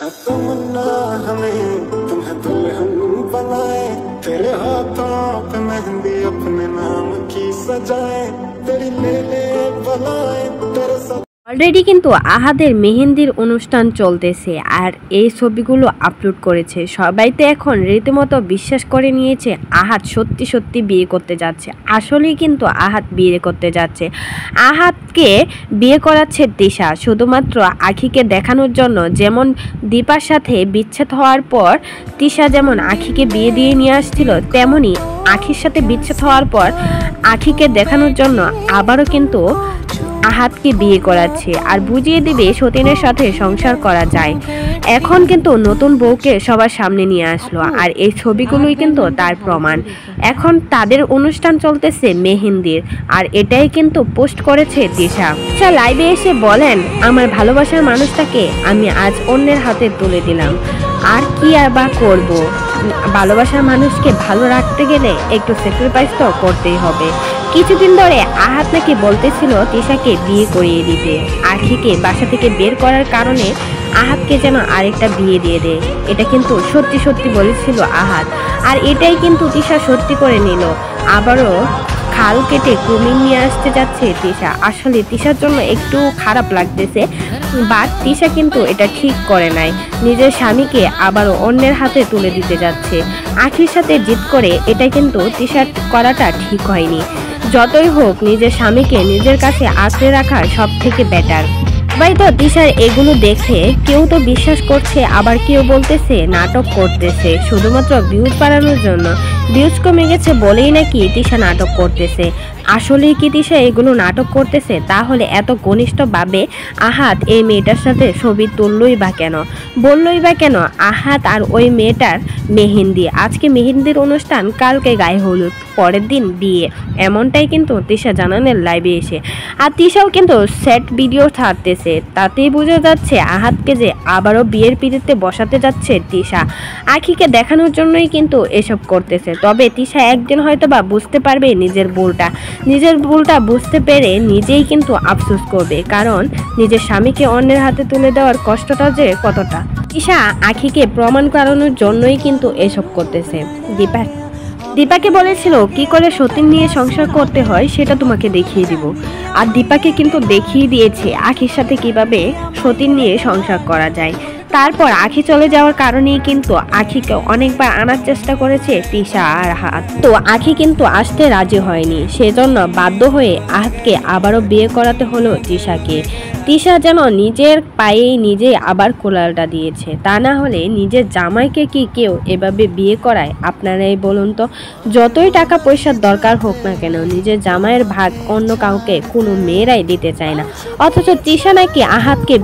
है तमन्ना हमें तुम्हें दुल्हन बनाए, तेरे हाथों पे मेहंदी अपने नाम की सजाए, तेरी ले ले बनाए तेरे साथ। অলরেডি কিন্তু আহাদের মেহেন্দির অনুষ্ঠান চলতেছে আর এই ছবিগুলো আপলোড করেছে। সবাই তো এখন রীতিমতো বিশ্বাস করে নিয়েছে আহাদ সত্যি সত্যি বিয়ে করতে যাচ্ছে। আসলেই কিন্তু আহাদ বিয়ে করতে যাচ্ছে। আহাদকে বিয়ে করাচ্ছে তিশা শুধুমাত্র আখিকে দেখানোর জন্য। যেমন দীপার সাথে বিচ্ছেদ হওয়ার পর তিশা যেমন আখিকে বিয়ে দিয়ে নিয়ে আসছিল, তেমনি আখির সাথে বিচ্ছেদ হওয়ার পর আখিকে দেখানোর জন্য আবারও কিন্তু আহাদকে বিয়ে করাচ্ছে আর বুঝিয়ে দিবে সতীনের সাথে সংসার করা যায়। এখন কিন্তু নতুন বউকে সবার সামনে নিয়ে আসলো আর এই ছবিগুলোই কিন্তু তার প্রমাণ। এখন তাদের অনুষ্ঠান চলতেছে মেহেন্দির আর এটাই কিন্তু পোস্ট করেছে তিশা। লাইভে এসে বলেন, আমার ভালোবাসার মানুষটাকে আমি আজ অন্যের হাতে তুলে দিলাম, আর কি বা করব। ভালোবাসার মানুষকে ভালো রাখতে গেলে একটু স্যাক্রিফাইস তো করতেই হবে। কিছুদিন ধরে আহাদ নাকি বলতেছিল তিশাকে বিয়ে করিয়ে দিতে। আখিকে বাসা থেকে বের করার কারণে আহাদকে যেন আরেকটা বিয়ে দিয়ে দেয়। এটা কিন্তু সত্যি সত্যি বলেছিল আহাদ আর এটাই কিন্তু তিশা সত্যি করে নিল। আবারও খাল কেটে কুমির নিয়ে আসতে যাচ্ছে তিশা। আসলে তিশার জন্য একটু খারাপ লাগতেছে, বাট তিশা কিন্তু এটা ঠিক করে নাই। নিজের স্বামীকে আবারও অন্যের হাতে তুলে দিতে যাচ্ছে আখির সাথে জিদ করে। এটা কিন্তু তিশার করাটা ঠিক হয়নি। যতই হোক নিজের স্বামীকে নিজের কাছে আঁকড়ে রাখা সব থেকে বেটার। সবাই তো তিশার এগুলো দেখে কেউ তো বিশ্বাস করছে, আবার কেউ বলতেছে নাটক করতেছে শুধুমাত্র ভিউজ বাড়ানোর জন্য। ভিউজ কমে গেছে বলেই নাকি তিশা নাটক করতেছে। আসলেই কি তিশা এগুলো নাটক করতেছে? তাহলে এত ঘনিষ্ঠভাবে আহাদ এই মেয়েটার সাথে ছবি তুললই বা কেন, বললই বা কেন? আহাদ আর ওই মেয়েটার মেহেন্দি, আজকে মেহেন্দির অনুষ্ঠান, কালকে গায়ে হলুদ, পরের দিন বিয়ে, এমনটাই কিন্তু তিশা জানানের লাইভে এসে। আর তিশাও কিন্তু সেট ভিডিও ছাড়তেছে, তাতেই বোঝা যাচ্ছে আহাদকে যে আবারও বিয়ের পিড়িতে বসাতে যাচ্ছে তিশা। আখিকে দেখানোর জন্যই কিন্তু এসব করতেছে। তবে তিশা একদিন হয়তো বা বুঝতে পারবে নিজের ভুলটা বুঝতে পেরে নিজেই কিন্তু আফসোস করবে, কারণ নিজের স্বামীকে অন্যের হাতে তুলে দেওয়ার কষ্টটা যে কতটা। তিশা আখিকে প্রমাণ করানোর জন্যই কিন্তু এসব করতেছে। দীপাকে বলেছিল কি করে সতীন নিয়ে সংসার করতে হয় সেটা তোমাকে দেখিয়ে দিব, আর দীপাকে কিন্তু দেখিয়ে দিয়েছে আখির সাথে কিভাবে সতীন নিয়ে সংসার করা যায়। তারপর আখি চলে যাওয়ার কারণেই কিন্তু আখিকে অনেকবার আনার চেষ্টা করেছে তিশা আর আহাদ, তো আখি কিন্তু আসতে রাজি হয়নি। সেজন্য বাধ্য হয়ে আহাদকে আবারও বিয়ে করাতে হলো তিশাকে। তিশা যেন নিজের পায়েই নিজেই আবার কোলালটা দিয়েছে। তা না হলে নিজের জামাইকে কি কেউ এভাবে বিয়ে করায়? আপনারাই বলুন তো। যতই টাকা পয়সার দরকার হোক না কেন, নিজের জামাইয়ের ভাগ অন্য কাউকে কোনো মেয়েরাই দিতে চায় না। অথচ তিশা নাকি আহাদকে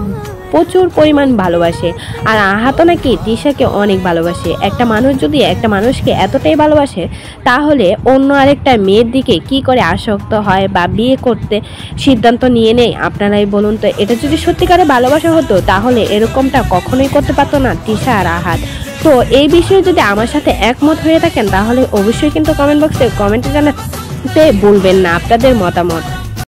প্রচুর পরিমাণ ভালোবাসে আর আহাতও নাকি তিশাকে অনেক ভালোবাসে। একটা মানুষ যদি একটা মানুষকে এতটাই ভালোবাসে, তাহলে অন্য আরেকটা মেয়ের দিকে কি করে আসক্ত হয় বা বিয়ে করতে সিদ্ধান্ত নিয়ে নেয়? আপনারাই বলুন তো। এটা যদি সত্যিকারে ভালোবাসা হতো তাহলে এরকমটা কখনোই করতে পারতো না তিশা আর আহাদ। তো এই বিষয়ে যদি আমার সাথে একমত হয়ে থাকেন তাহলে অবশ্যই কিন্তু কমেন্ট বক্সে কমেন্টে জানাতে ভুলবেন না আপনাদের মতামত।